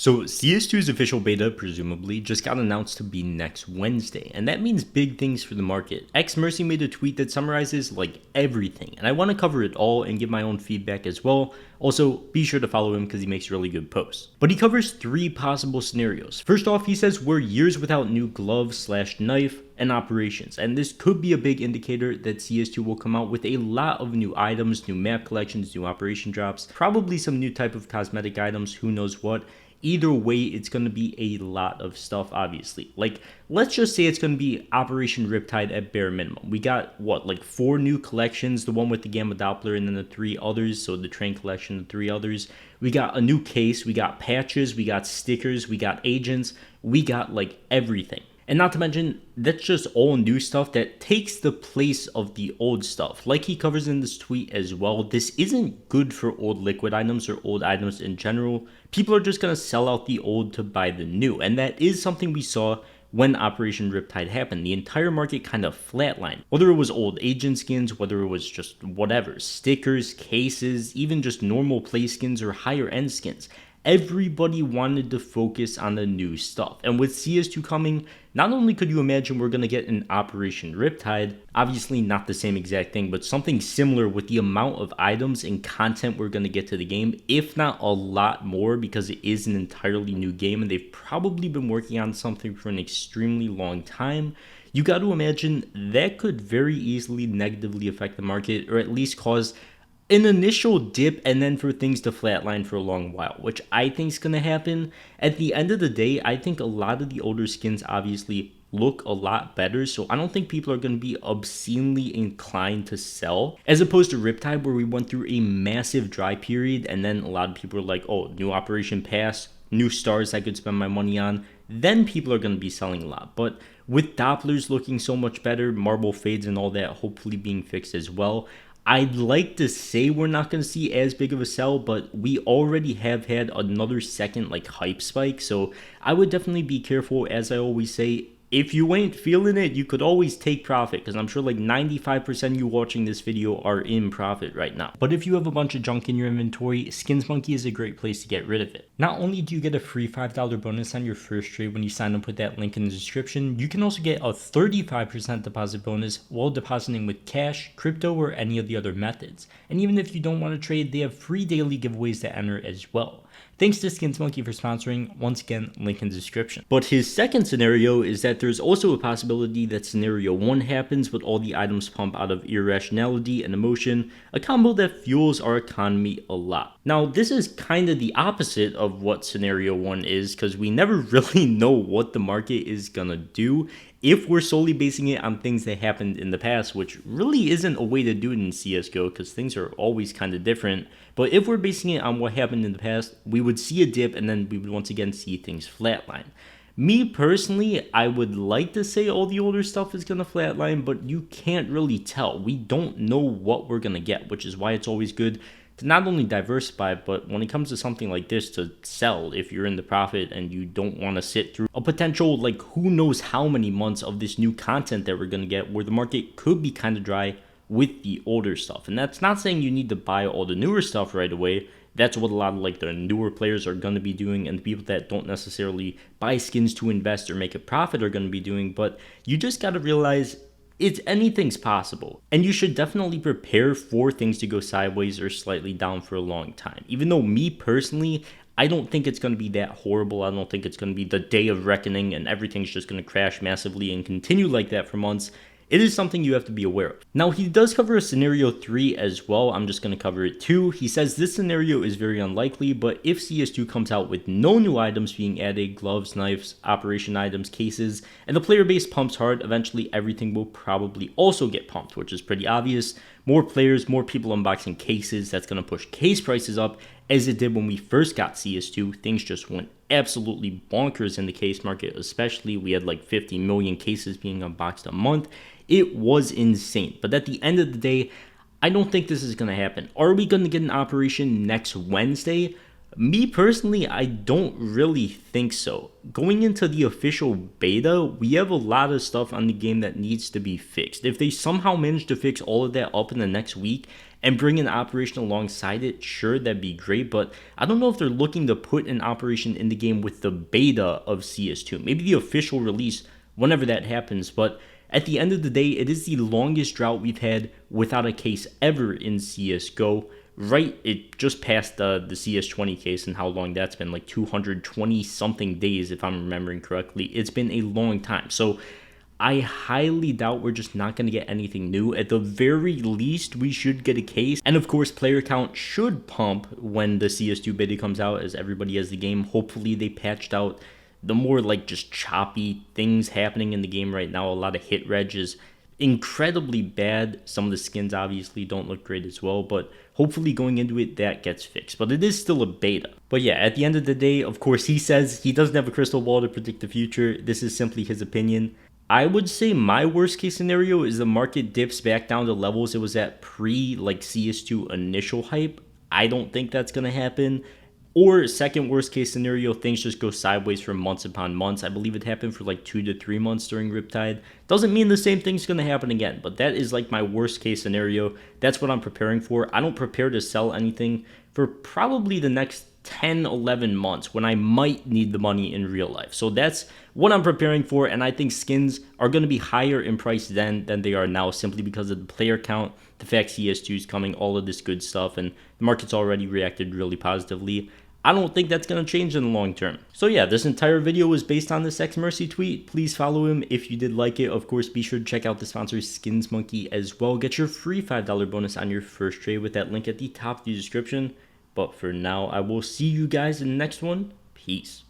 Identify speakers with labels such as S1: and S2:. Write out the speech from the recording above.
S1: So CS2's official beta, presumably, just got announced to be next Wednesday, and that means big things for the market. Xmercy made a tweet that summarizes like everything, and I want to cover it all and give my own feedback as well. Also, be sure to follow him because he makes really good posts. But he covers 3 possible scenarios. First off, he says we're years without new gloves/knife and operations, and this could be a big indicator that CS2 will come out with a lot of new items, new map collections, new operation drops, probably some new type of cosmetic items, who knows what. Either way, it's going to be a lot of stuff, obviously. Like, let's just say it's going to be Operation Riptide at bare minimum. We got, what, like 4 new collections, the one with the Gamma Doppler and then the 3 others, so the train collection, the 3 others. We got a new case, we got patches, we got stickers, we got agents, we got, like, everything. And not to mention, that's just all new stuff that takes the place of the old stuff. Like he covers in this tweet as well, this isn't good for old liquid items or old items in general. People are just going to sell out the old to buy the new. And that is something we saw when Operation Riptide happened. The entire market kind of flatlined. Whether it was old agent skins, whether it was just whatever, stickers, cases, even just normal play skins or higher end skins. Everybody wanted to focus on the new stuff. And with CS2 coming, not only could you imagine we're going to get an Operation Riptide, obviously not the same exact thing, but something similar with the amount of items and content we're going to get to the game, if not a lot more, because it is an entirely new game and they've probably been working on something for an extremely long time. You got to imagine that could very easily negatively affect the market, or at least cause an initial dip and then for things to flatline for a long while, which I think is going to happen. At the end of the day, I think a lot of the older skins obviously look a lot better, so I don't think people are going to be obscenely inclined to sell, as opposed to Riptide where we went through a massive dry period and then a lot of people are like, oh, new Operation Pass, new stars I could spend my money on, then people are going to be selling a lot. But with Dopplers looking so much better, marble fades and all that hopefully being fixed as well, I'd like to say we're not going to see as big of a sell, but we already have had another second like hype spike, so I would definitely be careful. As I always say, if you ain't feeling it, you could always take profit, because I'm sure like 95% of you watching this video are in profit right now. But if you have a bunch of junk in your inventory, Skins Monkey is a great place to get rid of it. Not only do you get a free $5 bonus on your first trade when you sign up with that link in the description, you can also get a 35% deposit bonus while depositing with cash, crypto, or any of the other methods. And even if you don't want to trade, they have free daily giveaways to enter as well. Thanks to Skins Monkey for sponsoring. Once again, link in the description. But his second scenario is that there's also a possibility that scenario 1 happens, but all the items pump out of irrationality and emotion, a combo that fuels our economy a lot. Now, this is kind of the opposite of what scenario 1 is, because we never really know what the market is gonna do if we're solely basing it on things that happened in the past, which really isn't a way to do it in CSGO because things are always kind of different. But if we're basing it on what happened in the past, we would see a dip and then we would once again see things flatline. Me personally, I would like to say all the older stuff is going to flatline, but you can't really tell. We don't know what we're going to get, which is why it's always good to not only diversify, but when it comes to something like this, to sell if you're in the profit and you don't want to sit through a potential like who knows how many months of this new content that we're going to get, where the market could be kind of dry with the older stuff. And that's not saying you need to buy all the newer stuff right away. That's what a lot of like the newer players are going to be doing, and the people that don't necessarily buy skins to invest or make a profit are going to be doing. But you just got to realize anything's possible, and you should definitely prepare for things to go sideways or slightly down for a long time. Even though me personally, I don't think it's going to be that horrible. I don't think it's going to be the day of reckoning and everything's just going to crash massively and continue like that for months. It is something you have to be aware of. Now, he does cover a scenario 3 as well. I'm just going to cover it too. He says this scenario is very unlikely, but if CS2 comes out with no new items being added, gloves, knives, operation items, cases, and the player base pumps hard, eventually everything will probably also get pumped, which is pretty obvious. More players, more people unboxing cases, that's going to push case prices up, as it did when we first got CS2. Things just went absolutely bonkers in the case market, especially. We had like 50 million cases being unboxed a month. It was insane. But at the end of the day, I don't think this is going to happen. Are we going to get an operation next Wednesday? Me personally, I don't really think so. Going into the official beta, we have a lot of stuff on the game that needs to be fixed. If they somehow manage to fix all of that up in the next week and bring an operation alongside it, sure, that'd be great, but I don't know if they're looking to put an operation in the game with the beta of CS2. Maybe the official release, whenever that happens, but at the end of the day, it is the longest drought we've had without a case ever in CSGO. Right, it just passed the CS20 case, and how long that's been, like 220 something days, if I'm remembering correctly. It's been a long time. So I highly doubt we're just not going to get anything new. At the very least, we should get a case. And of course, player count should pump when the CS2 beta comes out, as everybody has the game. Hopefully, they patched out the more like just choppy things happening in the game right now. A lot of hit reg is incredibly bad. Some of the skins obviously don't look great as well, but hopefully going into it that gets fixed. But it is still a beta. But yeah, at the end of the day, of course, he says he doesn't have a crystal ball to predict the future. This is simply his opinion. I would say my worst case scenario is the market dips back down to levels it was at pre like CS2 initial hype. I don't think that's going to happen. Or second worst case scenario, things just go sideways for months upon months. I believe it happened for like 2 to 3 months during Riptide. Doesn't mean the same thing's going to happen again, but that is like my worst case scenario. That's what I'm preparing for. I don't prepare to sell anything for probably the next 10, 11 months when I might need the money in real life. So that's what I'm preparing for, and I think skins are going to be higher in price then than they are now, simply because of the player count, the fact CS2's coming, all of this good stuff, and the market's already reacted really positively. I don't think that's going to change in the long term. So yeah, this entire video was based on this xmercy tweet. Please follow him if you did like it. Of course, be sure to check out the sponsor Skins Monkey as well. Get your free $5 bonus on your first trade with that link at the top of the description. But for now, I will see you guys in the next one. Peace.